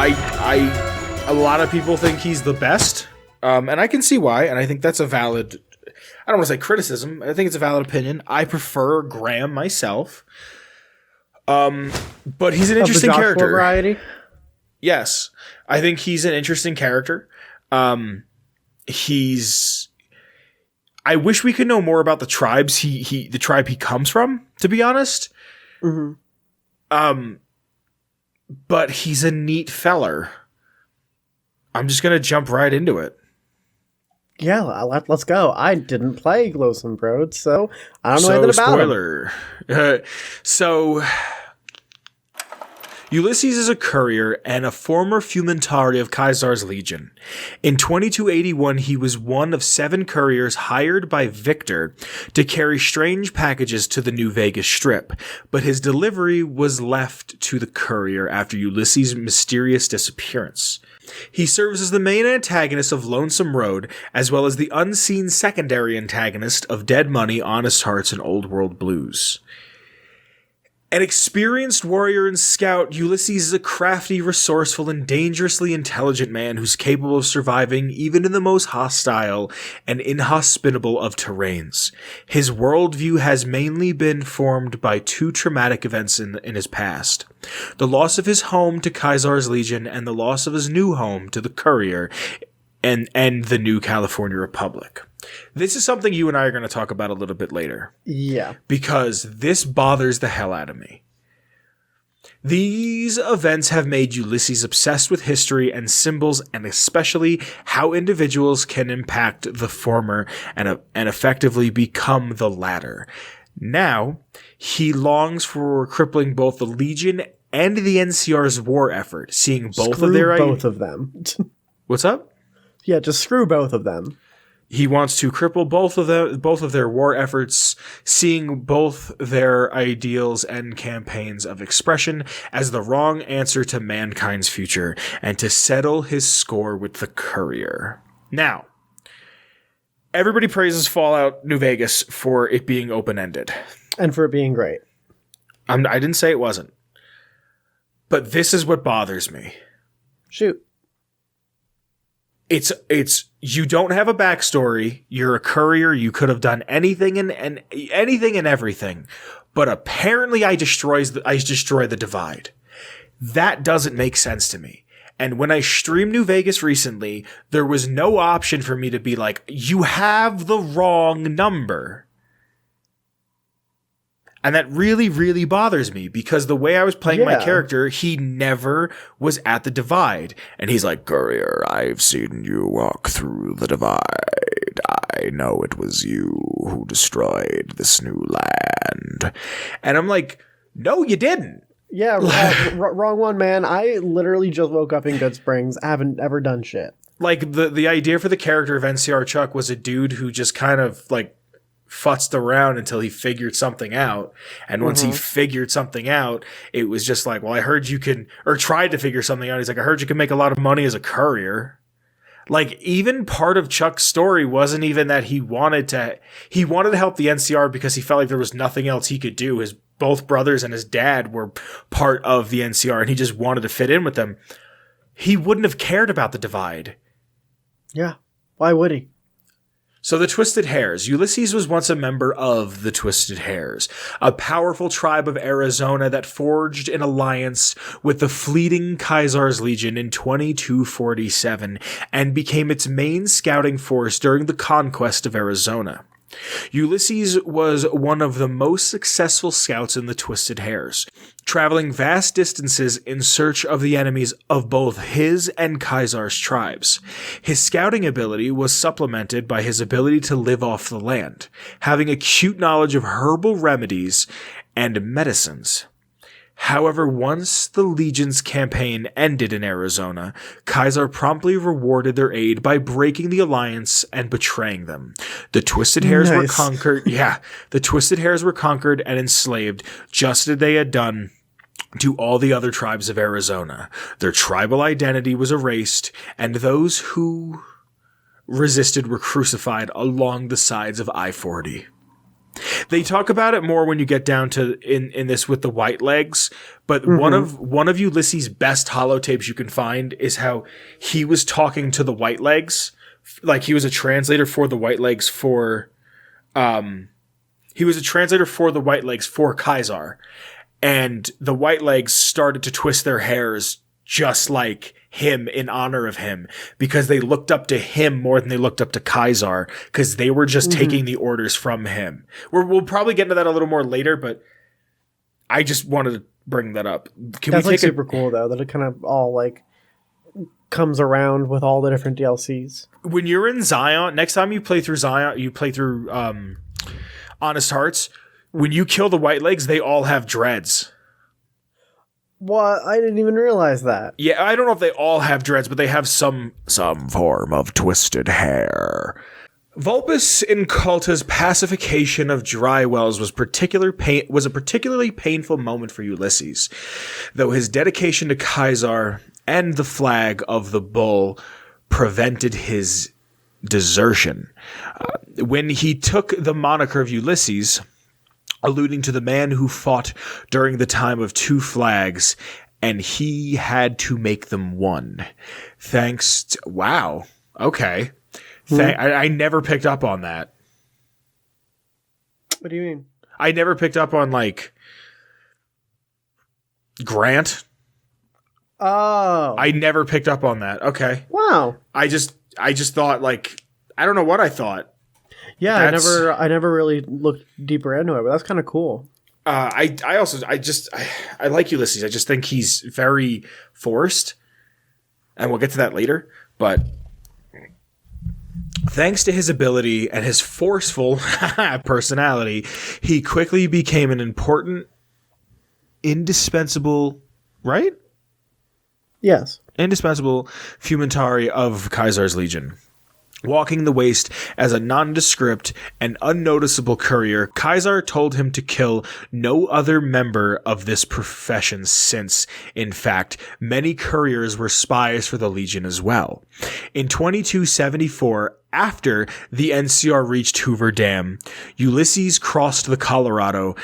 A lot of people think he's the best, and I can see why, and I think that's a valid, I don't want to say criticism, I think it's a valid opinion. I prefer Graham myself, but he's an interesting character. Variety? Yes, I think he's an interesting character. I wish we could know more about the tribes the tribe he comes from, to be honest. Mm-hmm. But he's a neat feller. I'm just gonna jump right into it. Yeah, let's go. I didn't play Lonesome Road, so I don't know anything about spoiler. So, Ulysses is a courier and a former Fumentari of Caesar's Legion. In 2281, he was one of 7 couriers hired by Victor to carry strange packages to the New Vegas Strip, but his delivery was left to the courier after Ulysses' mysterious disappearance. He serves as the main antagonist of Lonesome Road, as well as the unseen secondary antagonist of Dead Money, Honest Hearts, and Old World Blues. An experienced warrior and scout, Ulysses is a crafty, resourceful, and dangerously intelligent man who's capable of surviving even in the most hostile and inhospitable of terrains. His worldview has mainly been formed by 2 traumatic events in his past. The loss of his home to Caesar's Legion and the loss of his new home to the Courier and the new California Republic. This is something you and I are going to talk about a little bit later. Yeah. Because this bothers the hell out of me. These events have made Ulysses obsessed with history and symbols, and especially how individuals can impact the former and effectively become the latter. Now, he longs for crippling both the Legion and the NCR's war effort, seeing both of them. What's up? Yeah, just screw both of them. He wants to cripple both of their war efforts, seeing both their ideals and campaigns of expression as the wrong answer to mankind's future, and to settle his score with the Courier. Now, everybody praises Fallout New Vegas for it being open-ended. And for it being great. I didn't say it wasn't. But this is what bothers me. Shoot. It's you don't have a backstory. You're a courier. You could have done anything and anything and everything, but apparently I destroy the divide. That doesn't make sense to me. And when I streamed New Vegas recently, there was no option for me to be like, you have the wrong number. And that really, really bothers me because the way I was playing my character, he never was at the divide. And he's like, Courier, I've seen you walk through the divide. I know it was you who destroyed this new land. And I'm like, no, you didn't. Yeah, wrong one, man. I literally just woke up in Good Springs. I haven't ever done shit. Like, the idea for the character of NCR Chuck was a dude who just kind of, like, futzed around until he figured something out. And once he figured something out, it was just like, well, I heard you can, or tried to figure something out. He's like, I heard you can make a lot of money as a courier. Like, even part of Chuck's story wasn't even that he wanted to help the NCR because he felt like there was nothing else he could do. His both brothers and his dad were part of the NCR and he just wanted to fit in with them. He wouldn't have cared about the divide. Yeah. Why would he? So the Twisted Hares. Ulysses was once a member of the Twisted Hares, a powerful tribe of Arizona that forged an alliance with the fleeting Caesar's Legion in 2247 and became its main scouting force during the conquest of Arizona. Ulysses was one of the most successful scouts in the Twisted Hares, traveling vast distances in search of the enemies of both his and Caesar's tribes. His scouting ability was supplemented by his ability to live off the land, having acute knowledge of herbal remedies and medicines. However, once the Legion's campaign ended in Arizona, Caesar promptly rewarded their aid by breaking the alliance and betraying them. The Twisted Hares were conquered. Yeah, the Twisted Hares were conquered and enslaved, just as they had done to all the other tribes of Arizona. Their tribal identity was erased, and those who resisted were crucified along the sides of I-40. They talk about it more when you get down to in this with the white legs, but one of Ulysses' best holotapes you can find is how he was talking to the white legs, like he was a translator for the white legs for Kaisar, and the white legs started to twist their hairs just like him in honor of him because they looked up to him more than they looked up to Kaisar because they were just taking the orders from him. We'll probably get into that a little more later, but I just wanted to bring that up. That's like super cool though that it kind of all like comes around with all the different DLCs. When you're in Zion, next time you play through Zion, you play through Honest Hearts. When you kill the white legs, they all have dreads. What? I didn't even realize that. Yeah, I don't know if they all have dreads, but they have some form of twisted hair. Vulpes Inculta's pacification of dry wells was a particularly painful moment for Ulysses, though his dedication to Kaisar and the flag of the bull prevented his desertion. When he took the moniker of Ulysses, alluding to the man who fought during the time of two flags, and he had to make them one. Thanks to... Wow. Okay. I never picked up on that. What do you mean? I never picked up on, like, Grant. Oh. I never picked up on that. Okay. Wow. I just thought, like... I don't know what I thought. Yeah, I never really looked deeper into it, but that's kind of cool. I like Ulysses. I just think he's very forced, and we'll get to that later. But thanks to his ability and his forceful personality, he quickly became an important, indispensable, right? Yes. Indispensable fumentari of Kaisar's Legion. Walking the waste as a nondescript and unnoticeable courier, Kaisar told him to kill no other member of this profession since, in fact, many couriers were spies for the Legion as well. In 2274, after the NCR reached Hoover Dam, Ulysses crossed the Colorado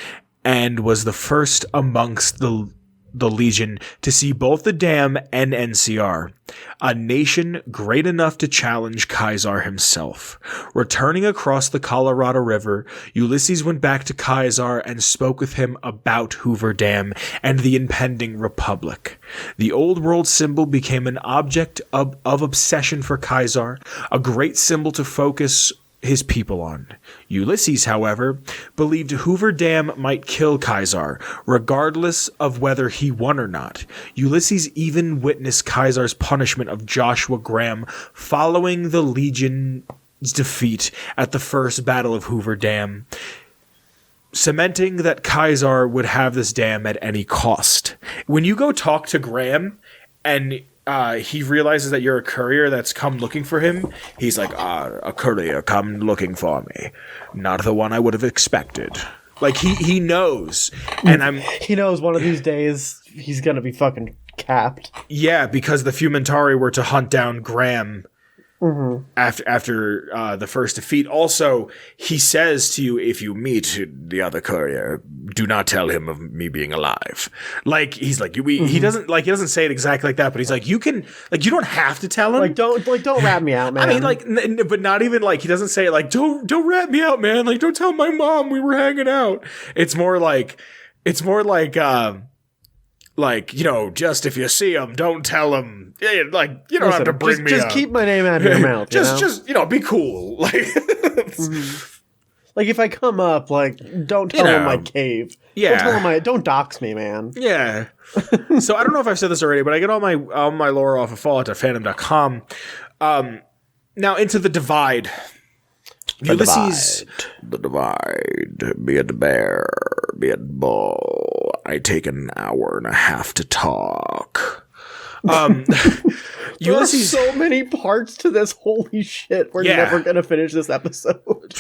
and was the first amongst the Legion to see both the dam and NCR, a nation great enough to challenge Kaisar himself. Returning across the Colorado River, Ulysses went back to Kaisar and spoke with him about Hoover Dam and the impending republic. The old world symbol became an object of obsession for Kaisar, a great symbol to focus his people on. Ulysses, however, believed Hoover Dam might kill Kaisar, regardless of whether he won or not. Ulysses even witnessed Kaisar's punishment of Joshua Graham following the Legion's defeat at the First Battle of Hoover Dam, cementing that Kaisar would have this dam at any cost. When you go talk to Graham and he realizes that you're a courier that's come looking for him, he's like, a courier come looking for me. Not the one I would have expected. Like, he knows. And he knows one of these days he's gonna be fucking capped. Yeah, because the Fumentari were to hunt down Graham after the first defeat. Also, he says to you, if you meet the other courier, do not tell him of me being alive. Like, he's like, he doesn't say it exactly like that, but he's like, you don't have to tell him. Don't rat me out, man. I mean, but not even like, he doesn't say it like, don't rat me out, man. Like, don't tell my mom we were hanging out. It's more like, you know, just if you see him, don't tell him. Like, you don't have to bring me up. Just keep my name out of your mouth. Just, you know, be cool. Like, like if I come up, like, don't tell him my cave. Yeah. Don't dox me, man. Yeah. So I don't know if I've said this already, but I get all my lore off of Fallout.fandom.com. Now into the Divide. Ulysses. The Divide. Be it bear, be it bull. I take an hour and a half to talk. Ulysses. There are so many parts to this. Holy shit. We're never going to finish this episode.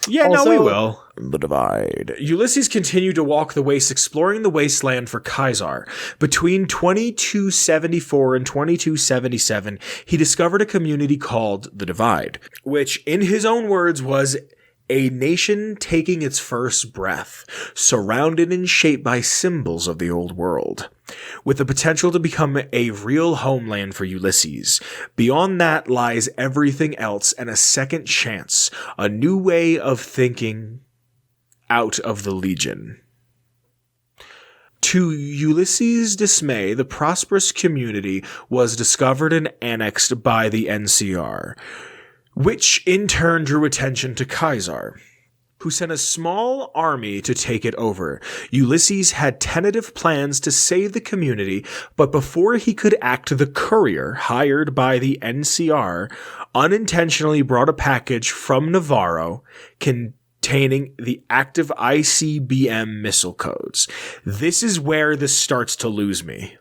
Yeah, also, no, we will. The Divide. Ulysses continued to walk the waste, exploring the wasteland for Kaisar. Between 2274 and 2277, he discovered a community called the Divide, which, in his own words, was A nation taking its first breath, surrounded and shaped by symbols of the old world, with the potential to become a real homeland for Ulysses. Beyond that lies everything else and a second chance, a new way of thinking out of the Legion. To Ulysses' dismay, the prosperous community was discovered and annexed by the NCR, which in turn drew attention to Caesar, who sent a small army to take it over. Ulysses had tentative plans to save the community, but before he could act, the courier, hired by the NCR, unintentionally brought a package from Navarro containing the active ICBM missile codes. This is where this starts to lose me.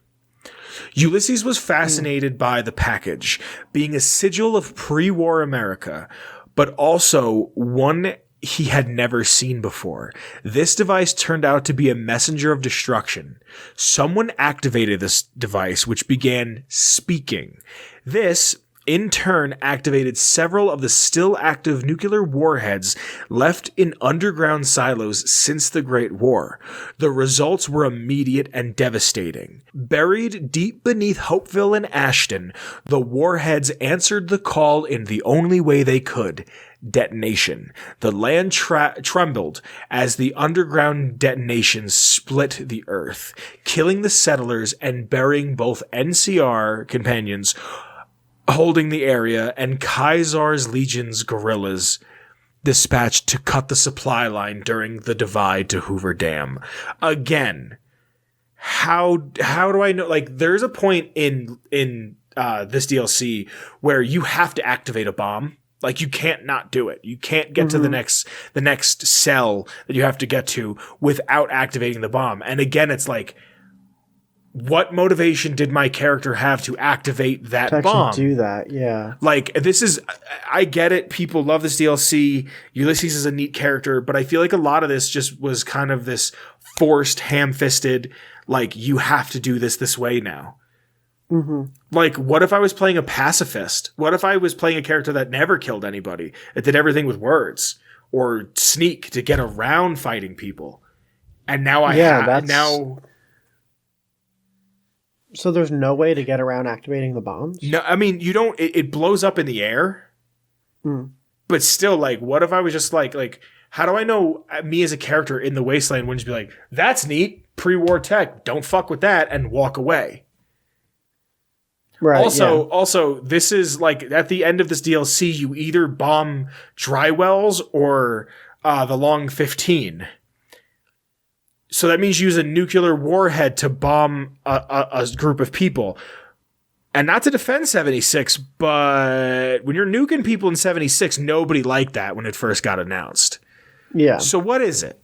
Ulysses was fascinated by the package, being a sigil of pre-war America, but also one he had never seen before. This device turned out to be a messenger of destruction. Someone activated this device, which began speaking. This, in turn, activated several of the still active nuclear warheads left in underground silos since the Great War. The results were immediate and devastating. Buried deep beneath Hopeville and Ashton, the warheads answered the call in the only way they could: detonation. The land trembled as the underground detonations split the earth, killing the settlers and burying both NCR companions holding the area and Caesar's legion's guerrillas dispatched to cut the supply line during the divide to Hoover Dam. Again, how do I know? Like, there's a point in this DLC where you have to activate a bomb. Like, you can't not do it. You can't get to the next cell that you have to get to without activating the bomb. And again, it's like, what motivation did my character have to activate that to bomb? do that, yeah. Like, this is, I get it. People love this DLC. Ulysses is a neat character, but I feel like a lot of this just was kind of this forced, ham-fisted, like, you have to do this way now. Mm-hmm. Like, what if I was playing a pacifist? What if I was playing a character that never killed anybody? It did everything with words or sneak to get around fighting people. And now now. So there's no way to get around activating the bombs? No, I mean, you don't, it blows up in the air. Mm. But still, like, what if I was just like, how do I know me as a character in the Wasteland wouldn't just be like, that's neat, pre-war tech, don't fuck with that, and walk away? Right. Also, this is like at the end of this DLC, you either bomb dry wells or the Long 15. So that means you use a nuclear warhead to bomb a group of people. And not to defend 76, but when you're nuking people in 76, nobody liked that when it first got announced. Yeah. So what is it?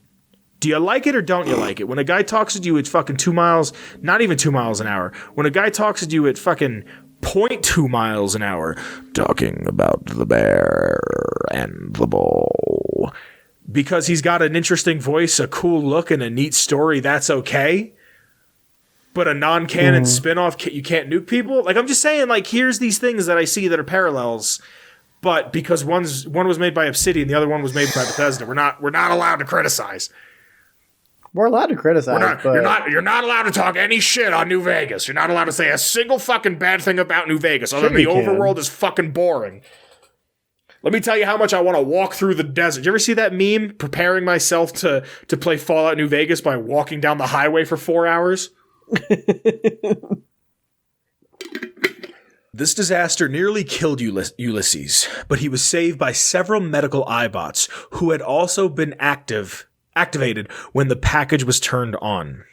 Do you like it or don't you like it? When a guy talks to you at fucking 2 miles, not even 2 miles an hour, when a guy talks to you at fucking 0.2 miles an hour, talking about the bear and the bull, because he's got an interesting voice, a cool look, and a neat story, that's okay? But a non-canon spin-off, you can't nuke people? Like, I'm just saying, like, here's these things that I see that are parallels, but because one was made by Obsidian, the other one was made by Bethesda, we're not allowed to criticize. We're allowed to criticize, but you're not allowed to talk any shit on New Vegas. You're not allowed to say a single fucking bad thing about New Vegas, other than the overworld is fucking boring. Let me tell you how much I want to walk through the desert. Did you ever see that meme, preparing myself to play Fallout New Vegas by walking down the highway for 4 hours? This disaster nearly killed Ulysses, but he was saved by several medical iBots who had also been activated when the package was turned on.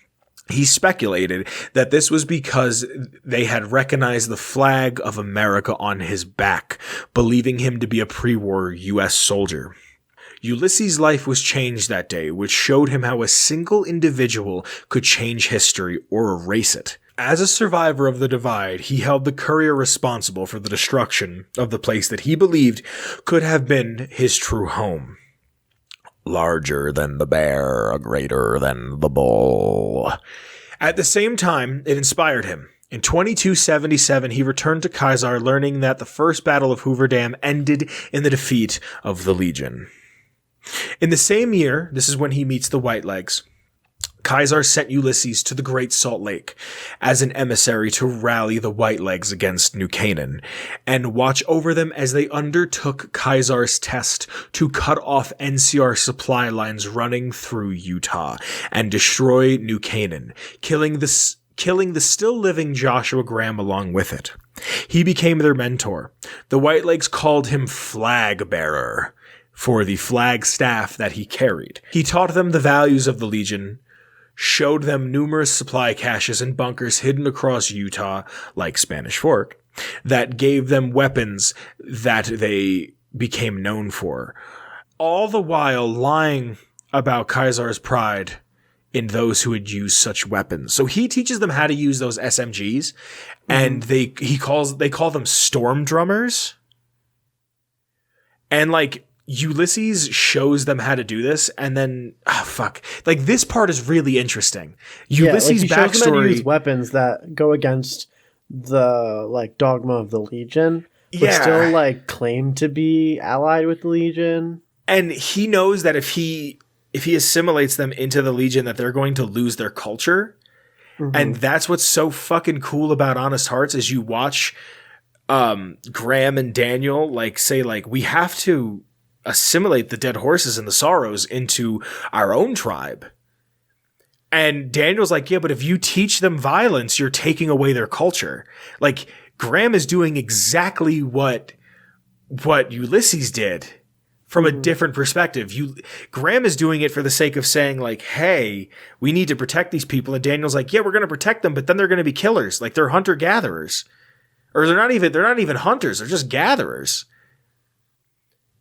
He speculated that this was because they had recognized the flag of America on his back, believing him to be a pre-war U.S. soldier. Ulysses' life was changed that day, which showed him how a single individual could change history or erase it. As a survivor of the Divide, he held the courier responsible for the destruction of the place that he believed could have been his true home. Larger than the bear, greater than the bull. At the same time, it inspired him. In 2277, he returned to Caesar, learning that the First Battle of Hoover Dam ended in the defeat of the Legion. In the same year, this is when he meets the Whitelegs, Caesar sent Ulysses to the Great Salt Lake as an emissary to rally the Whitelegs against New Canaan and watch over them as they undertook Caesar's test to cut off NCR supply lines running through Utah and destroy New Canaan, killing the still living Joshua Graham along with it. He became their mentor. The Whitelegs called him Flag Bearer for the flag staff that he carried. He taught them the values of the Legion, showed them numerous supply caches and bunkers hidden across Utah, like Spanish Fork, that gave them weapons that they became known for, all the while lying about Caesar's pride in those who had used such weapons. So he teaches them how to use those SMGs, and they call them storm drummers. And like Ulysses shows them how to do this, and then like this part is really interesting. Ulysses' he shows them how to backstory, use weapons that go against the like dogma of the Legion, but still like claim to be allied with the Legion. And he knows that if he assimilates them into the Legion, that they're going to lose their culture. And that's what's so fucking cool about Honest Hearts is you watch Graham and Daniel like say like, we have to assimilate the dead horses and the sorrows into our own tribe. And Daniel's like, yeah, but if you teach them violence, you're taking away their culture. Like Graham is doing exactly what Ulysses did from a different perspective. Graham is doing it for the sake of saying like, hey, we need to protect these people. And Daniel's like, yeah, we're going to protect them, but then they're going to be killers. Like they're hunter gatherers, or they're not even hunters. They're just gatherers.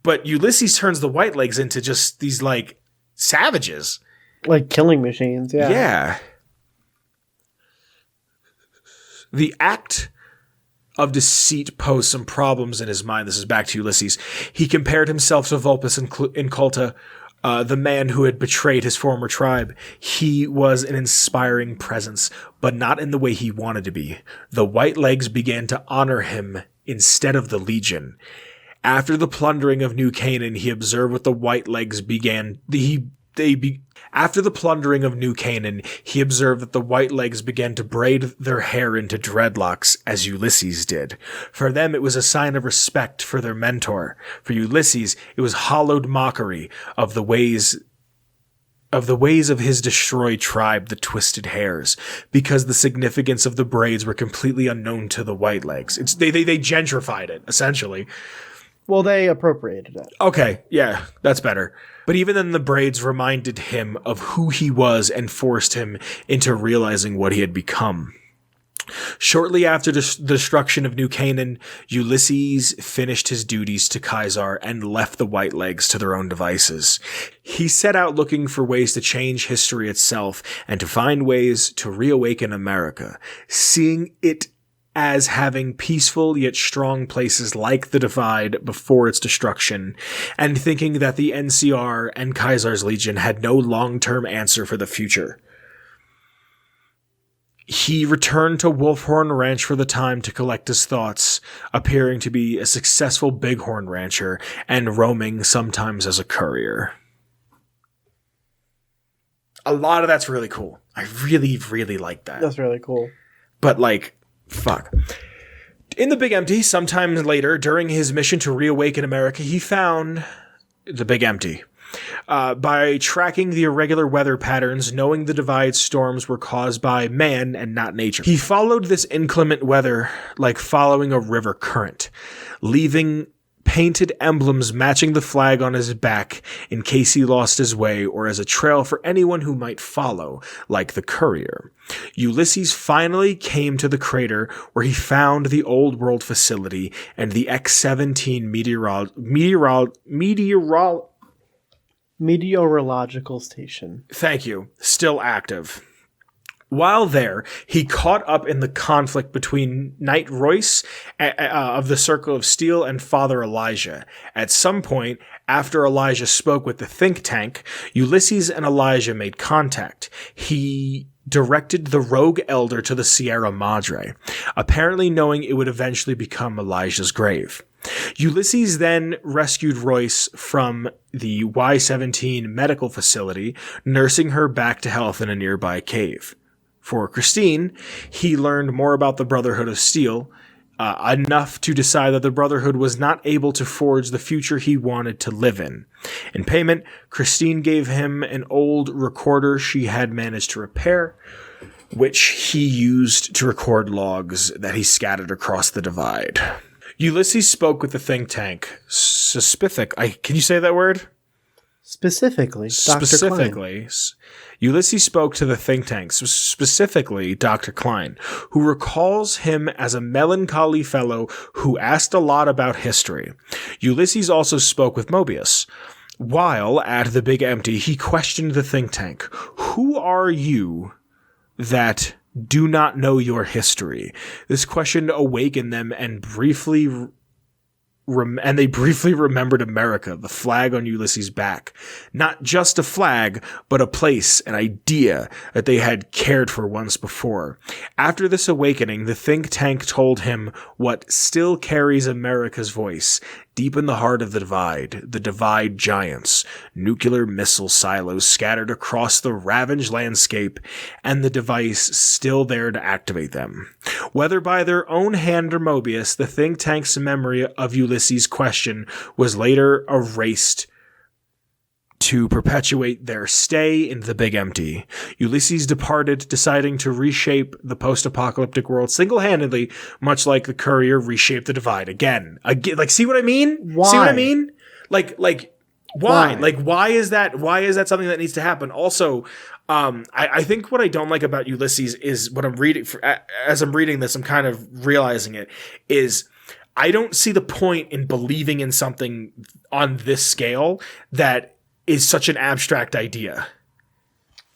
But Ulysses turns the Whitelegs into just these, like, savages. Like killing machines, yeah. Yeah. The act of deceit posed some problems in his mind. This is back to Ulysses. He compared himself to Vulpes Inculta, the man who had betrayed his former tribe. He was an inspiring presence, but not in the way he wanted to be. The Whitelegs began to honor him instead of the Legion. After the plundering of New Canaan, he observed what the Whitelegs began. After the plundering of New Canaan, he observed that the Whitelegs began to braid their hair into dreadlocks, as Ulysses did. For them, it was a sign of respect for their mentor. For Ulysses, it was hollowed mockery of the ways of his destroyed tribe, the Twisted Hares, because the significance of the braids were completely unknown to the Whitelegs. They gentrified it, essentially. Well, they appropriated it. Okay, yeah, that's better. But even then, the braids reminded him of who he was and forced him into realizing what he had become. Shortly after the destruction of New Canaan, Ulysses finished his duties to Caesar and left the Whitelegs to their own devices. He set out looking for ways to change history itself and to find ways to reawaken America, seeing it as having peaceful yet strong places like the Divide before its destruction, and thinking that the NCR and Caesar's Legion had no long-term answer for the future. He returned to Wolfhorn Ranch for the time to collect his thoughts, appearing to be a successful bighorn rancher and roaming sometimes as a courier. A lot of that's really cool. I really, really like that. That's really cool. But like, fuck. In the Big Empty, sometime later, during his mission to reawaken America, he found the Big Empty. By tracking the irregular weather patterns, knowing the Divide storms were caused by man and not nature. He followed this inclement weather like following a river current, leaving painted emblems matching the flag on his back in case he lost his way, or as a trail for anyone who might follow, like the courier. Ulysses finally came to the crater where he found the Old World facility and the X-17 meteorological station. Thank you. Still active. While there, he caught up in the conflict between Knight Royce of the Circle of Steel and Father Elijah. At some point, after Elijah spoke with the think tank, Ulysses and Elijah made contact. He directed the rogue elder to the Sierra Madre, apparently knowing it would eventually become Elijah's grave. Ulysses then rescued Royce from the Y-17 medical facility, nursing her back to health in a nearby cave. For Christine, he learned more about the Brotherhood of Steel, enough to decide that the Brotherhood was not able to forge the future he wanted to live in. In payment, Christine gave him an old recorder she had managed to repair, which he used to record logs that he scattered across the divide. Ulysses spoke with the think tank. Can you say that word? Specifically, Dr. Klein. Ulysses spoke to the think tank, specifically Dr. Klein, who recalls him as a melancholy fellow who asked a lot about history. Ulysses also spoke with Mobius. While at the Big Empty, he questioned the think tank. Who are you that do not know your history? This question awakened them and they briefly remembered America, the flag on Ulysses' back. Not just a flag, but a place, an idea that they had cared for once before. After this awakening, the think tank told him what still carries America's voice. Deep in the heart of the divide giants, nuclear missile silos scattered across the ravaged landscape, and the device still there to activate them. Whether by their own hand or Mobius, the think tank's memory of Ulysses' question was later erased to perpetuate their stay in the Big Empty. Ulysses departed, deciding to reshape the post-apocalyptic world single-handedly, much like the Courier reshaped the divide again. Like, see what I mean? Why? See what I mean? Like, why? Like, why is that something that needs to happen? Also, I think what I don't like about Ulysses is what I'm reading, as I'm reading this, I'm kind of realizing it, is I don't see the point in believing in something on this scale that is such an abstract idea.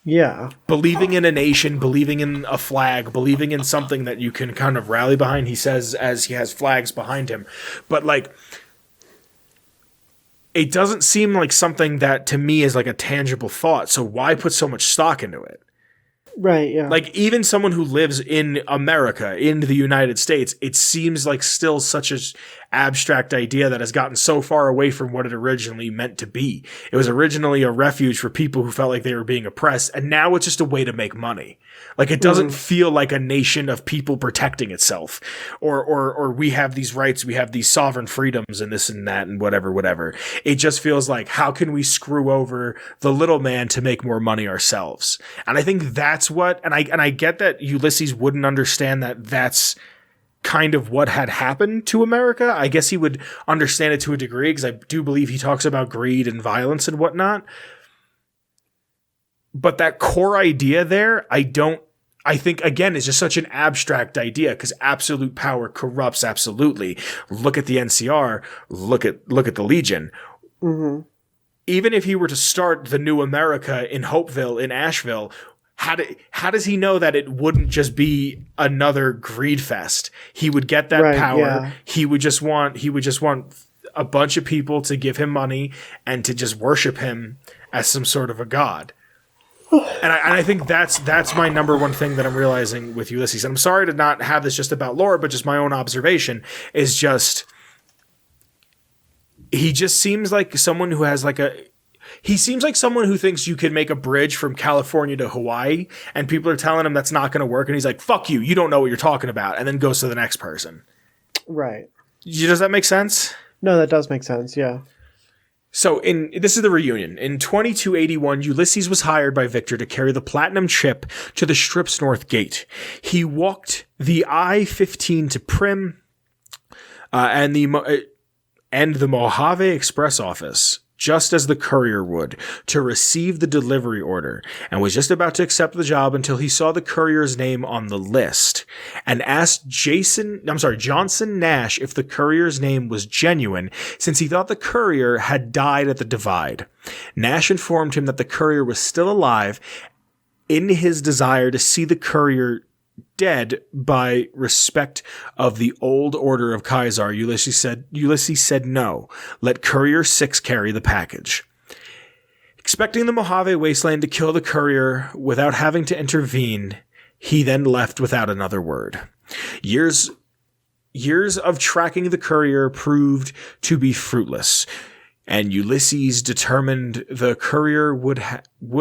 Yeah. Believing in a nation, believing in a flag, believing in something that you can kind of rally behind, he says, as he has flags behind him. But, like, it doesn't seem like something that, to me, is like a tangible thought. So why put so much stock into it? Right, yeah. Like, even someone who lives in America, in the United States, it seems like still such an abstract idea that has gotten so far away from what it originally meant to be. It was originally a refuge for people who felt like they were being oppressed, and now it's just a way to make money. Like, it doesn't feel like a nation of people protecting itself, or we have these rights, we have these sovereign freedoms and this and that and whatever. It just feels like, how can we screw over the little man to make more money ourselves? And I think that's what, and I get that Ulysses wouldn't understand that that's kind of what had happened to America. I guess he would understand it to a degree, because I do believe he talks about greed and violence and whatnot. But that core idea there, I think, again, is just such an abstract idea, because absolute power corrupts absolutely. Look at the NCR, look at the Legion. Mm-hmm. Even if he were to start the new America in Hopeville, in Asheville, how does he know that it wouldn't just be another greed fest? He would get that power. Yeah. He would just want a bunch of people to give him money and to just worship him as some sort of a god. And I think that's my number one thing that I'm realizing with Ulysses. And I'm sorry to not have this just about lore, but just my own observation is just, he just seems like someone who has he seems like someone who thinks you can make a bridge from California to Hawaii, and people are telling him that's not going to work, and he's like, fuck you, you don't know what you're talking about, and then goes to the next person. Right. Does that make sense? No, that does make sense, yeah. So this is the reunion. In 2281, Ulysses was hired by Victor to carry the platinum chip to the Strip's North Gate. He walked the I-15 to Prim and the Mojave Express office, just as the courier would, to receive the delivery order, and was just about to accept the job until he saw the courier's name on the list and asked Johnson Nash if the courier's name was genuine, since he thought the courier had died at the divide. Nash informed him that the courier was still alive in his desire to see the courier dead by respect of the old order of Caesar. Ulysses said no. Let Courier 6 carry the package. Expecting the Mojave wasteland to kill the courier without having to intervene, he then left without another word. Years Years of tracking the courier proved to be fruitless, and Ulysses determined the courier would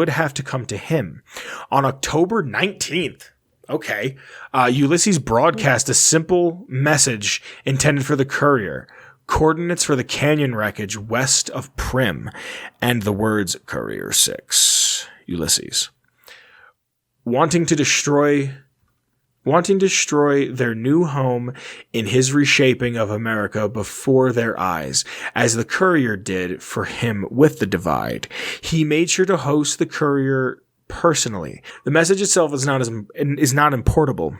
have to come to him. On October 19th, Ulysses broadcast a simple message intended for the courier, coordinates for the canyon wreckage west of Prim, and the words Courier 6, Ulysses. Wanting to destroy their new home in his reshaping of America before their eyes, as the courier did for him with the divide. He made sure to host the courier personally. The message itself is not importable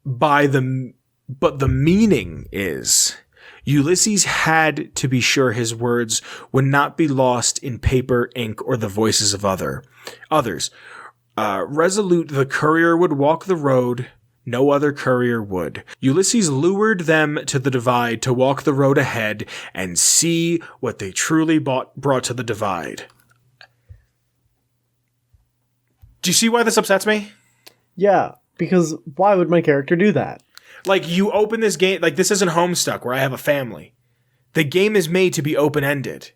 but the meaning is. Ulysses had to be sure his words would not be lost in paper, ink, or the voices of others. Resolute, the courier would walk the road no other courier would. Ulysses lured them to the divide to walk the road ahead and see what they truly brought to the divide. Do you see why this upsets me? Yeah, because why would my character do that? Like, you open this game, like, this isn't Homestuck where I have a family. The game is made to be open-ended.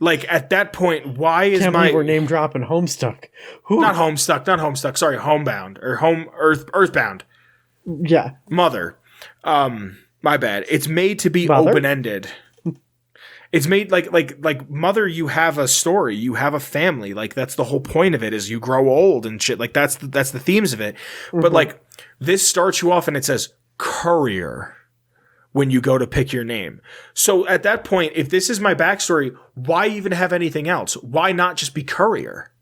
Like, at that point, why is Can't believe we're name dropping Homestuck. Not Homestuck, sorry, Homebound, or Earthbound. Yeah. Mother. My bad. It's made to be open-ended. It's made like Mother, you have a story, you have a family. Like, that's the whole point of it, is you grow old and shit. Like, that's the themes of it. Mm-hmm. But like, this starts you off and it says courier when you go to pick your name. So at that point, if this is my backstory, why even have anything else? Why not just be courier?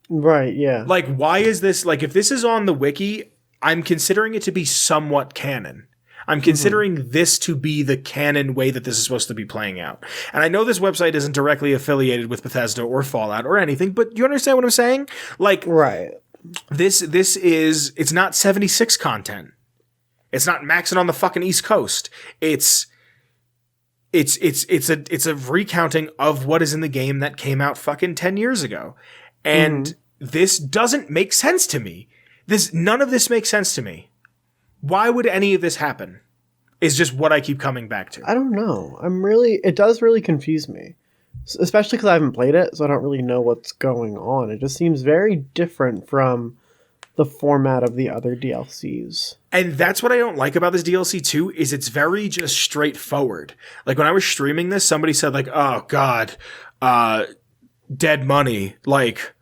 Right, yeah. Like, why is this, like, if this is on the wiki, I'm considering it to be somewhat canon. I'm considering this to be the canon way that this is supposed to be playing out. And I know this website isn't directly affiliated with Bethesda or Fallout or anything, but you understand what I'm saying? Like, right. This is, it's not 76 content. It's not maxing on the fucking East Coast. It's a recounting of what is in the game that came out fucking 10 years ago. And this doesn't make sense to me. None of this makes sense to me. Why would any of this happen? Is just what I keep coming back to. I don't know. It does really confuse me. Especially because I haven't played it, so I don't really know what's going on. It just seems very different from the format of the other DLCs. And that's what I don't like about this DLC too, is it's very just straightforward. Like, when I was streaming this, somebody said like, oh God, dead money. Like,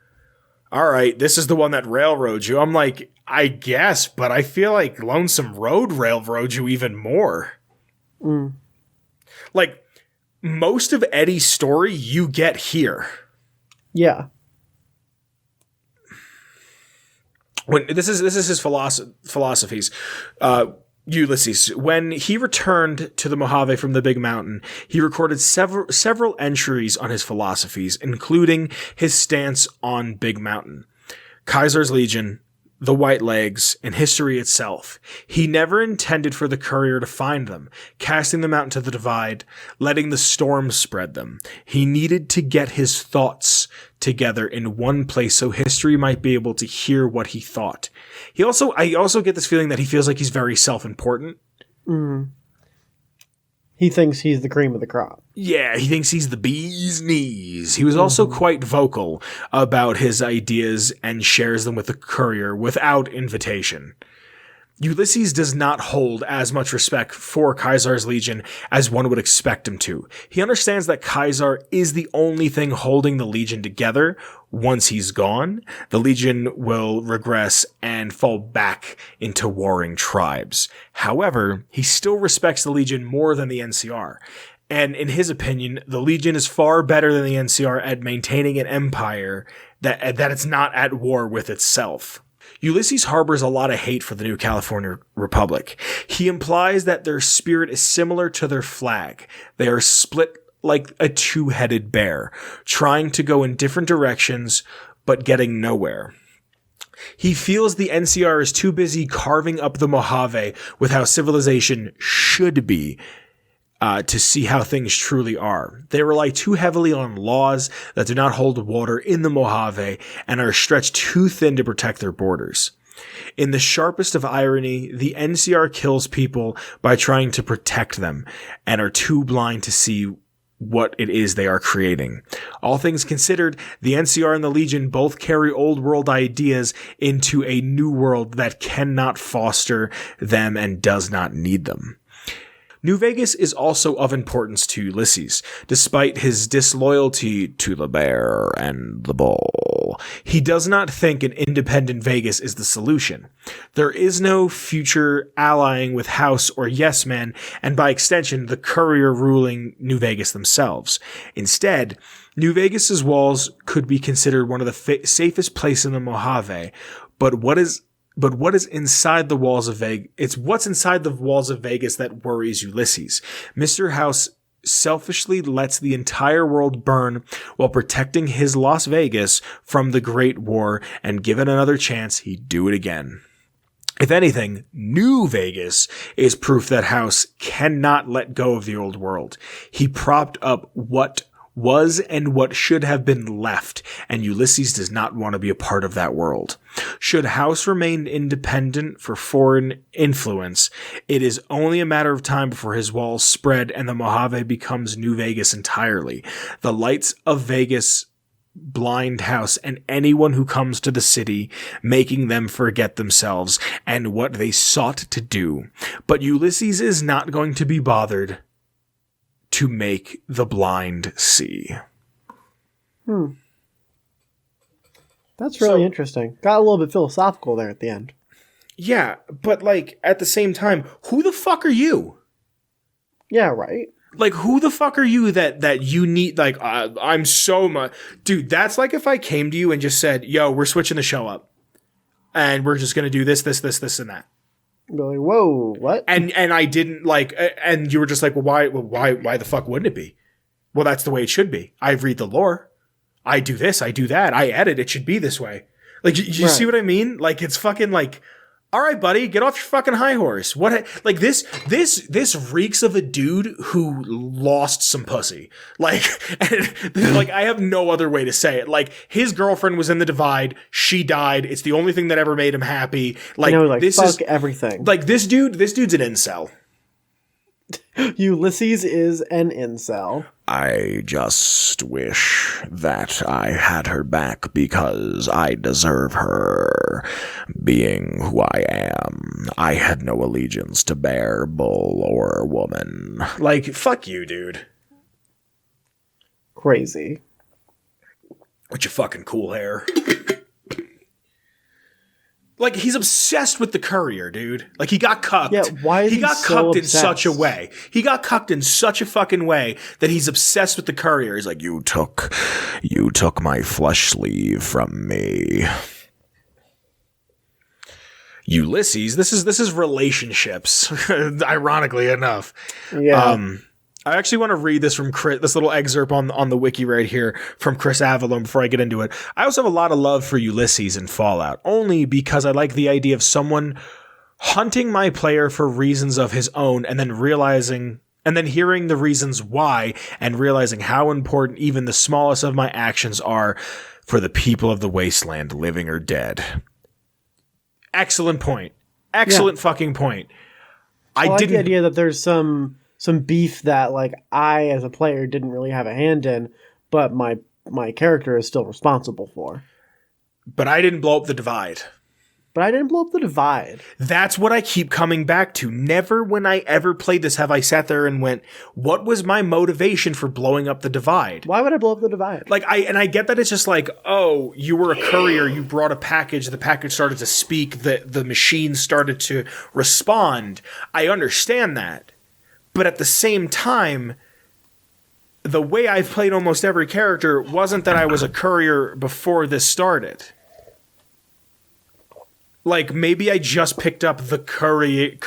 all right, this is the one that railroads you. I'm like, I guess, but I feel like Lonesome Road railroads you even more. Like, most of Eddie's story you get here. Yeah. When this is his philosophies. Ulysses, when he returned to the Mojave from the Big Mountain, he recorded several entries on his philosophies, including his stance on Big Mountain, Caesar's Legion, the White Legs, and history itself. He never intended for the courier to find them, casting them out into the divide, letting the storm spread them. He needed to get his thoughts together in one place so history might be able to hear what he thought. I also get this feeling that he feels like he's very self-important. He thinks he's the cream of the crop. Yeah, he thinks he's the bee's knees. He was also quite vocal about his ideas and shares them with the courier without invitation. Ulysses does not hold as much respect for Caesar's Legion as one would expect him to. He understands that Caesar is the only thing holding the Legion together. Once he's gone, the Legion will regress and fall back into warring tribes. However, he still respects the Legion more than the NCR. And in his opinion, the Legion is far better than the NCR at maintaining an empire that it's not at war with itself. Ulysses harbors a lot of hate for the New California Republic. He implies that their spirit is similar to their flag. They are split like a two-headed bear, trying to go in different directions, but getting nowhere. He feels the NCR is too busy carving up the Mojave with how civilization should be, to see how things truly are. They rely too heavily on laws that do not hold water in the Mojave and are stretched too thin to protect their borders. In the sharpest of irony, the NCR kills people by trying to protect them and are too blind to see what it is they are creating. All things considered, the NCR and the Legion both carry old world ideas into a new world that cannot foster them and does not need them. New Vegas is also of importance to Ulysses, despite his disloyalty to the bear and the bull. He does not think an independent Vegas is the solution. There is no future allying with House or Yes Men, and by extension, the courier ruling New Vegas themselves. Instead, New Vegas's walls could be considered one of the safest places in the Mojave, but what is inside the walls of Vegas? It's what's inside the walls of Vegas that worries Ulysses. Mr. House selfishly lets the entire world burn while protecting his Las Vegas from the Great War, and given another chance, he'd do it again. If anything, New Vegas is proof that House cannot let go of the old world. He propped up what was and what should have been left, and Ulysses does not want to be a part of that world. Should House remain independent for foreign influence, it is only a matter of time before his walls spread and the Mojave becomes New Vegas entirely. The lights of Vegas blind House and anyone who comes to the city, making them forget themselves and what they sought to do. But Ulysses is not going to be bothered to make the blind see. That's really interesting. Got a little bit philosophical there at the end. Yeah, but like at the same time, who the fuck are you? Yeah, right. Like, who the fuck are you that you need, like, I'm so much... Dude, that's like if I came to you and just said, yo, we're switching the show up. And we're just going to do this, and that. Be like, whoa, what? And I didn't like, and you were just like, well, why the fuck wouldn't it be? Well, that's the way it should be. I read the lore. I do this, I do that. I edit. It should be this way. Like, you see what I mean? Like, it's fucking like, all right, buddy, get off your fucking high horse. What? Like this reeks of a dude who lost some pussy. Like, like I have no other way to say it. Like, his girlfriend was in the divide. She died. It's the only thing that ever made him happy. Like, this fuck is everything. Like this dude's an incel. Ulysses is an incel. I just wish that I had her back because I deserve her. Being who I am, I had no allegiance to bear, bull, or woman. Like, fuck you, dude. Crazy. With your fucking cool hair. Like, he's obsessed with the courier, dude. Like, he got cucked. Yeah, why is he got so cucked obsessed? in such a way. He got cucked in such a fucking way that he's obsessed with the courier. He's like, You took my flesh sleeve from me. Ulysses, this is relationships, ironically enough. Yeah. I actually want to read this from Chris, this little excerpt on the wiki right here from Chris Avalon before I get into it. I also have a lot of love for Ulysses in Fallout, only because I like the idea of someone hunting my player for reasons of his own and then hearing the reasons why and realizing how important even the smallest of my actions are for the people of the wasteland, living or dead. Excellent point. Excellent fucking point. I like the idea that there's some beef that, like, I as a player didn't really have a hand in, but my character is still responsible for. But I didn't blow up the divide. That's what I keep coming back to. Never when I ever played this have I sat there and went, what was my motivation for blowing up the divide? Why would I blow up the divide? Like, I get that it's just like, oh, you were a courier, you brought a package, the package started to speak, the machine started to respond. I understand that. But at the same time, the way I've played almost every character wasn't that I was a courier before this started. Like, maybe I just picked up the couriering.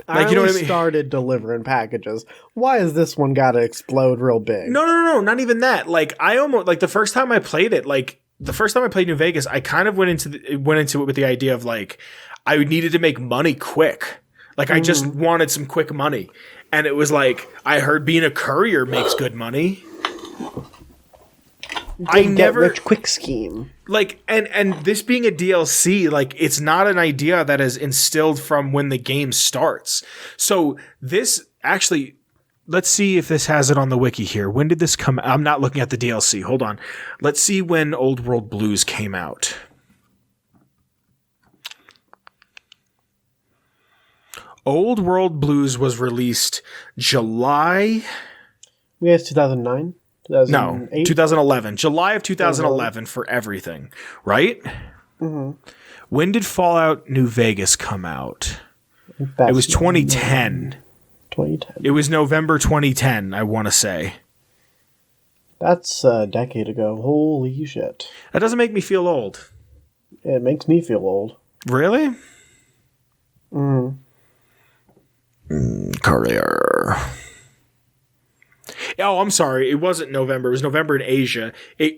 Like, you know what I mean? Started delivering packages. Why has this one got to explode real big? No, not even that. Like, I almost, like, the first time I played New Vegas, I kind of went into it with the idea of, like, I needed to make money quick. Like, I just wanted some quick money. And it was like, I heard being a courier makes good money. I get never rich quick scheme. like, and this being a DLC, like, it's not an idea that is instilled from when the game starts. So this actually, let's see if this has it on the wiki here. When did this come? I'm not looking at the DLC. Hold on. Let's see when Old World Blues came out. Old World Blues was released July. We have 2009, No, 2008. 2011. July of 2011 for everything, right? Mm-hmm. When did Fallout New Vegas come out? It was 2010. 2010. It was November 2010, I want to say. That's a decade ago. Holy shit. That doesn't make me feel old. It makes me feel old. Really? Courier. Oh, I'm sorry. It wasn't November. It was November in Asia.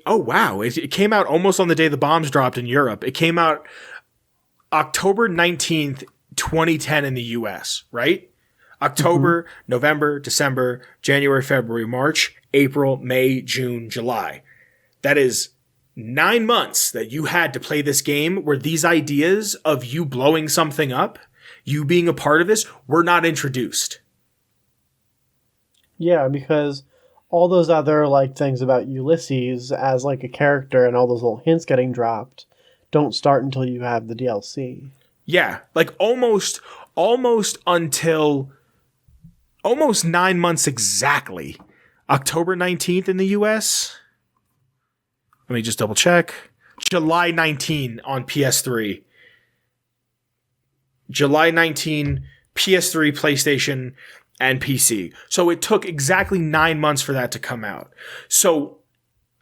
Oh, wow. It came out almost on the day the bombs dropped in Europe. It came out October 19th, 2010 in the US, right? October, November, December, January, February, March, April, May, June, July. That is 9 months that you had to play this game where these ideas of you blowing something up, you being a part of this, were not introduced. Yeah, because all those other like things about Ulysses as like a character and all those little hints getting dropped don't start until you have the DLC. Yeah, like almost until almost 9 months exactly. October 19th in the US. Let me just double check. July 19 on PS3. July 19, PS3, PlayStation, and PC. So it took exactly 9 months for that to come out. So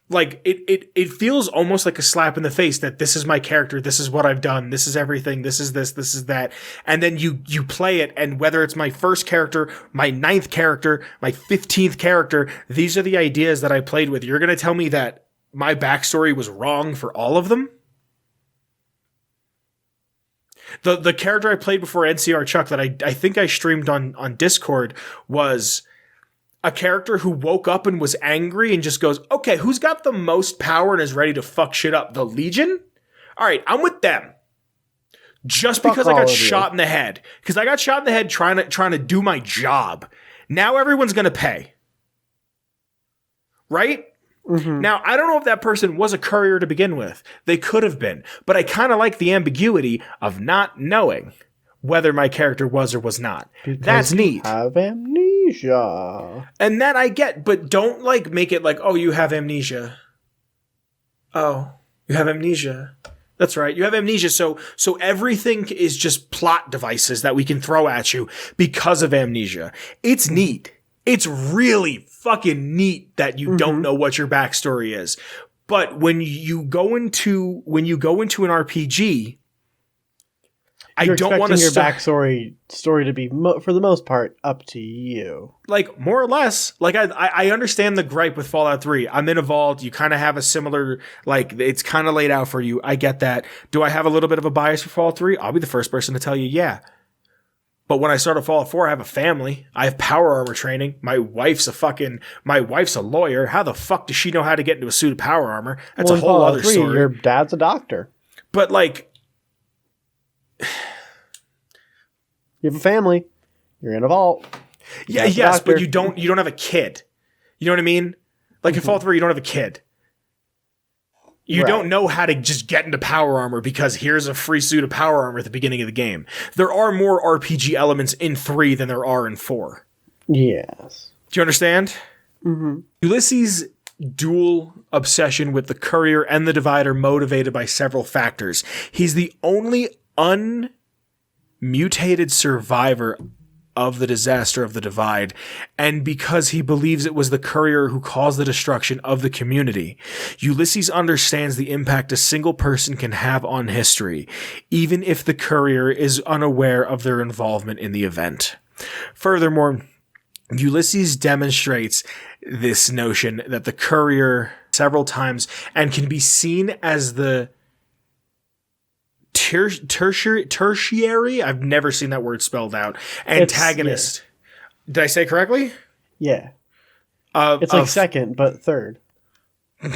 like it feels almost like a slap in the face that this is my character, this is what I've done, this is everything, this is this is that. And then you play it, and whether it's my first character, my 9th character, my 15th character, these are the ideas that I played with. You're gonna tell me that my backstory was wrong for all of them? The character I played before NCR Chuck that I think I streamed on Discord was a character who woke up and was angry and just goes, okay, who's got the most power and is ready to fuck shit up? The Legion? All right, I'm with them. Just Fuck because I all got of you. shot in the head. Because I got shot in the head trying to do my job. Now everyone's going to pay. Right? Mm-hmm. Now, I don't know if that person was a courier to begin with. They could have been. But I kind of like the ambiguity of not knowing whether my character was or was not. That's neat. Have amnesia. And that I get, but don't like make it like, oh, you have amnesia. Oh, you have amnesia. That's right. You have amnesia. So everything is just plot devices that we can throw at you because of amnesia. It's neat. It's really fucking neat that you don't know what your backstory is. But when you go into an RPG, You're I don't want to your backstory story to be for the most part up to you. Like more or less. Like I understand the gripe with Fallout 3. I'm in a vault. You kind of have a similar, like, it's kind of laid out for you. I get that. Do I have a little bit of a bias for Fallout 3? I'll be the first person to tell you, yeah. But when I started Fallout 4, I have a family. I have power armor training. My wife's a lawyer. How the fuck does she know how to get into a suit of power armor? That's a whole other story. Your dad's a doctor. But like, you have a family. You're in a vault. yeah, Dad's a yes, doctor. but you don't have a kid. You know what I mean? Like in Fallout 3, you don't have a kid. You Right. don't know how to just get into power armor because here's a free suit of power armor at the beginning of the game. There are more RPG elements in 3 than there are in 4. Yes. Do you understand? Mm-hmm. Ulysses' dual obsession with the courier and the divide are motivated by several factors. He's the only unmutated survivor of the disaster of the divide, and because he believes it was the courier who caused the destruction of the community. Ulysses understands the impact a single person can have on history, even if the courier is unaware of their involvement in the event. Furthermore, Ulysses demonstrates this notion that the courier several times and can be seen as the tertiary, I've never seen that word spelled out, antagonist. Did I say correctly? Yeah. It's like second, but third. You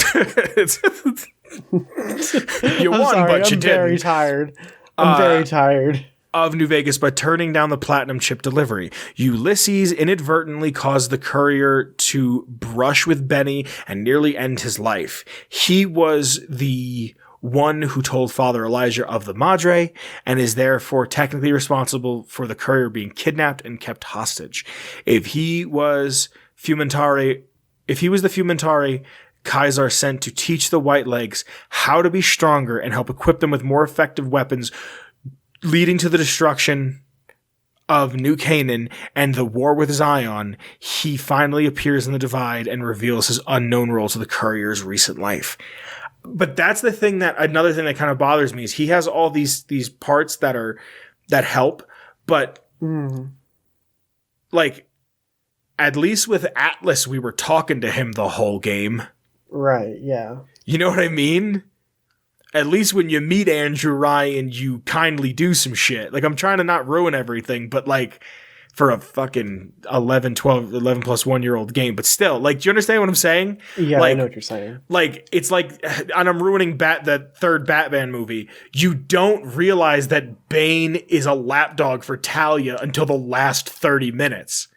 won, but you I'm didn't. very tired. I'm very tired. Of New Vegas by turning down the platinum chip delivery. Ulysses inadvertently caused the courier to brush with Benny and nearly end his life. He was the one who told Father Elijah of the Madre and is therefore technically responsible for the courier being kidnapped and kept hostage. If he was the Fumentari Caesar sent to teach the Whitelegs how to be stronger and help equip them with more effective weapons, leading to the destruction of New Canaan and the war with Zion, he finally appears in the Divide and reveals his unknown role to the courier's recent life. But that's the thing another thing that kind of bothers me is he has all these parts that help, but like at least with Atlas, we were talking to him the whole game. Right, yeah. You know what I mean? At least when you meet Andrew Ryan, you kindly do some shit. Like, I'm trying to not ruin everything, but like, for a fucking 11 plus 1 year old game, but still, like, do you understand what I'm saying? Yeah, like, I know what you're saying. Like, it's like, and I'm ruining the third Batman movie. You don't realize that Bane is a lapdog for Talia until the last 30 minutes.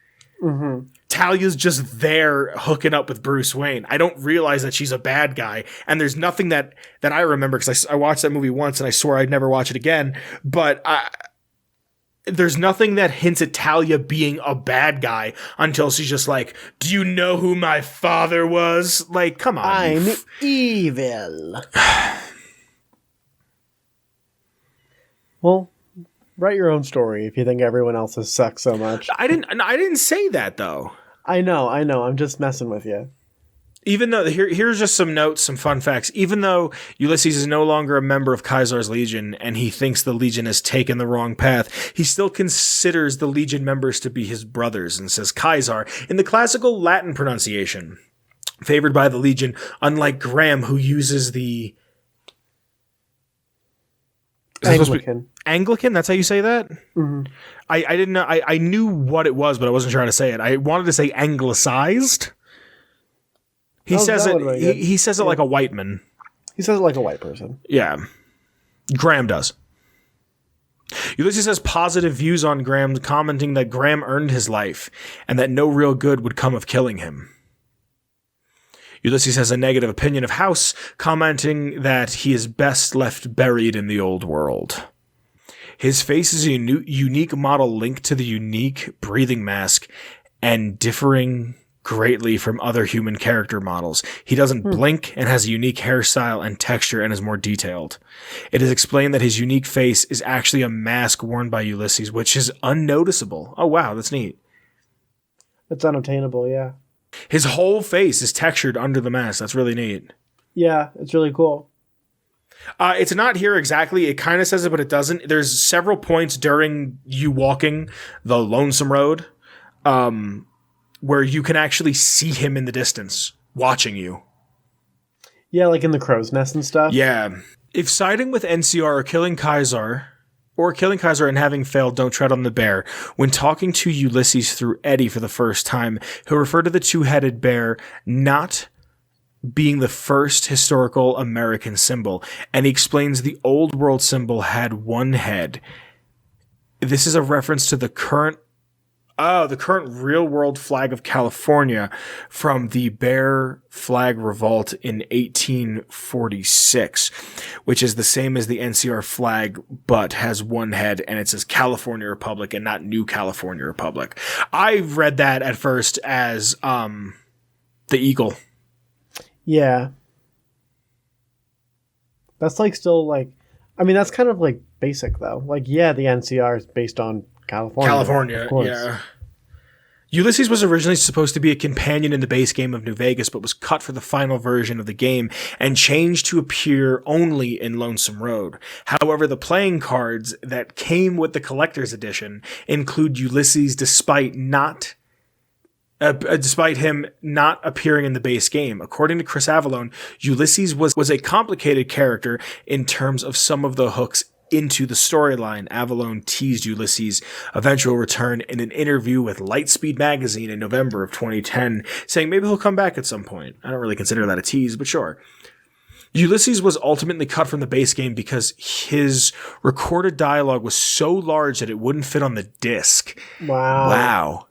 Mm-hmm. Talia's just there hooking up with Bruce Wayne. I don't realize that she's a bad guy. And there's nothing that I remember, because I watched that movie once and I swore I'd never watch it again. But there's nothing that hints at Talia being a bad guy until she's just like, do you know who my father was? Like, come on. I'm evil. Well, write your own story if you think everyone else has sucked so much. I didn't say that, though. I know. I'm just messing with you. Even though, here's just some notes, some fun facts. Even though Ulysses is no longer a member of Caesar's Legion and he thinks the Legion has taken the wrong path, he still considers the Legion members to be his brothers and says Caesar in the classical Latin pronunciation, favored by the Legion, unlike Graham, who uses the Anglican. Anglican? That's how you say that? Mm-hmm. I didn't know. I knew what it was, but I wasn't sure how to say it. I wanted to say anglicized. He says it. He says it like a white man. He says it like a white person. Yeah. Graham does. Ulysses has positive views on Graham, commenting that Graham earned his life and that no real good would come of killing him. Ulysses has a negative opinion of House, commenting that he is best left buried in the old world. His face is a unique model linked to the unique breathing mask and differing greatly from other human character models. He doesn't blink and has a unique hairstyle and texture and is more detailed. It is explained that his unique face is actually a mask worn by Ulysses, which is unnoticeable. Oh, wow, that's neat. It's unattainable, yeah. His whole face is textured under the mask. That's really neat. Yeah, it's really cool. It's not here exactly. It kind of says it, but it doesn't. There's several points during you walking the Lonesome Road where you can actually see him in the distance watching you. Yeah, like in the crow's nest and stuff. Yeah. If siding with NCR or killing Kaiser and having failed, don't tread on the bear. When talking to Ulysses through Eddie for the first time, he'll refer to the two-headed bear not being the first historical American symbol, and he explains the old world symbol had one head. This is a reference to the current real world flag of California from the Bear Flag Revolt in 1846, which is the same as the NCR flag, but has one head and it says California Republic and not New California Republic. I read that at first as the eagle. Yeah. That's like still like, I mean, that's kind of like basic though. Like, yeah, the NCR is based on California, of course. Yeah. Ulysses was originally supposed to be a companion in the base game of New Vegas, but was cut for the final version of the game and changed to appear only in Lonesome Road. However, the playing cards that came with the collector's edition include Ulysses despite him not appearing in the base game. According to Chris Avallone, Ulysses was a complicated character in terms of some of the hooks into the storyline, Avalon teased Ulysses' eventual return in an interview with Lightspeed magazine in November of 2010, saying maybe he'll come back at some point. I don't really consider that a tease, but sure. Ulysses was ultimately cut from the base game because his recorded dialogue was so large that it wouldn't fit on the disc. Wow.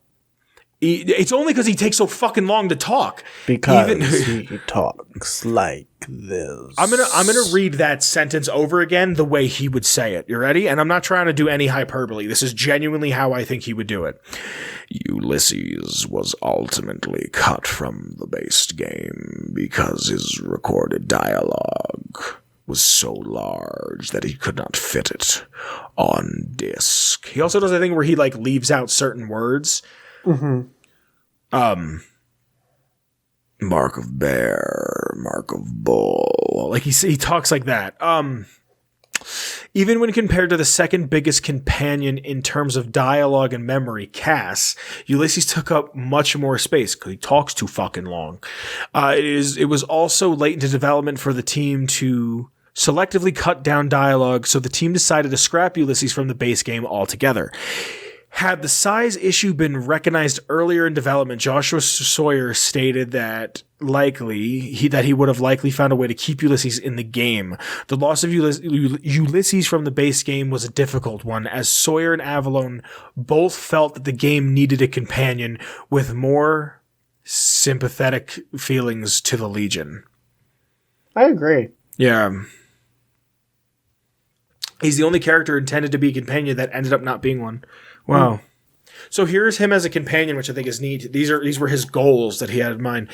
It's only because he takes so fucking long to talk. Because he talks like this. I'm gonna read that sentence over again the way he would say it. You ready? And I'm not trying to do any hyperbole. This is genuinely how I think he would do it. Ulysses was ultimately cut from the base game because his recorded dialogue was so large that he could not fit it on disc. He also does a thing where he like leaves out certain words. Mm-hmm. Mark of bear, mark of bull. Like he talks like that. Even when compared to the second biggest companion in terms of dialogue and memory, Cass, Ulysses took up much more space because he talks too fucking long. It was also late into development for the team to selectively cut down dialogue, so the team decided to scrap Ulysses from the base game altogether. Had the size issue been recognized earlier in development, Joshua Sawyer stated that he would have likely found a way to keep Ulysses in the game. The loss of Ulysses from the base game was a difficult one, as Sawyer and Avalon both felt that the game needed a companion with more sympathetic feelings to the Legion. I agree. Yeah. He's the only character intended to be a companion that ended up not being one. Wow. So here's him as a companion, which I think is neat. These were his goals that he had in mind.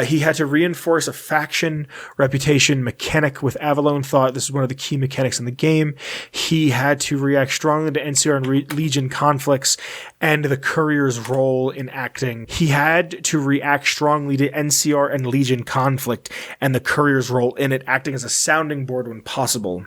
He had to reinforce a faction reputation mechanic with Avalon thought. This is one of the key mechanics in the game. He had to react strongly to NCR and Legion conflicts and the courier's role in acting. He had to react strongly to NCR and Legion conflict and the courier's role in it, acting as a sounding board when possible.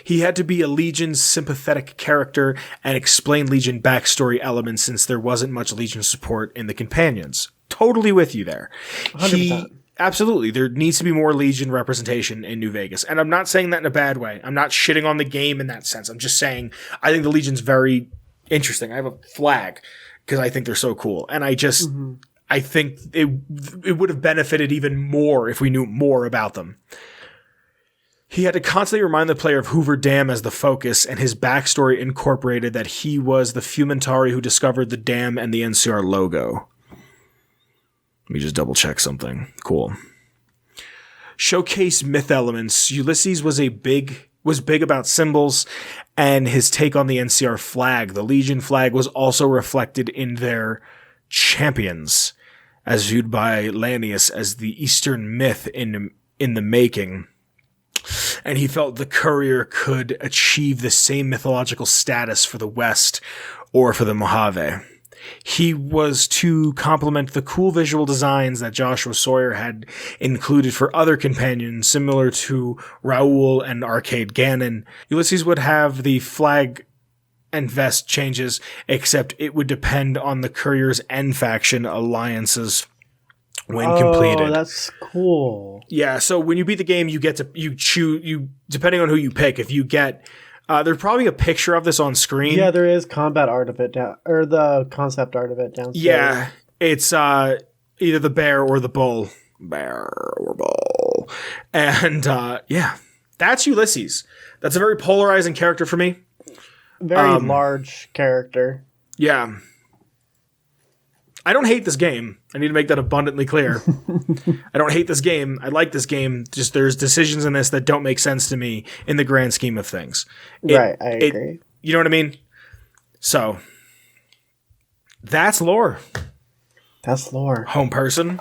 He had to be a Legion's sympathetic character and explain Legion backstory elements since there wasn't much Legion support in the companions. Totally with you there. 100%. Absolutely. There needs to be more Legion representation in New Vegas. And I'm not saying that in a bad way. I'm not shitting on the game in that sense. I'm just saying I think the Legion's very interesting. I have a flag because I think they're so cool. And I just, I think it would have benefited even more if we knew more about them. He had to constantly remind the player of Hoover Dam as the focus, and his backstory incorporated that he was the Fumentari who discovered the dam and the NCR logo. Let me just double check something. Cool. Showcase myth elements. Ulysses was big about symbols and his take on the NCR flag. The Legion flag was also reflected in their champions, as viewed by Lanius as the Eastern myth in the making. And he felt the courier could achieve the same mythological status for the West or for the Mojave. He was to complement the cool visual designs that Joshua Sawyer had included for other companions, similar to Raoul and Arcade Gannon. Ulysses would have the flag and vest changes, except it would depend on the courier's end faction alliances when completed. Oh, that's cool. Yeah, so when you beat the game, you choose, depending on who you pick, if you get, there's probably a picture of this on screen. Yeah, there is combat art of it down, or the concept art of it downstairs. Yeah, it's either the bear or the bull. Bear or bull. And yeah, that's Ulysses. That's a very polarizing character for me. Very large character. Yeah. I don't hate this game. I need to make that abundantly clear. I don't hate this game. I like this game. Just there's decisions in this that don't make sense to me in the grand scheme of things. Right, I agree. You know what I mean? So, that's lore. That's lore. Home person.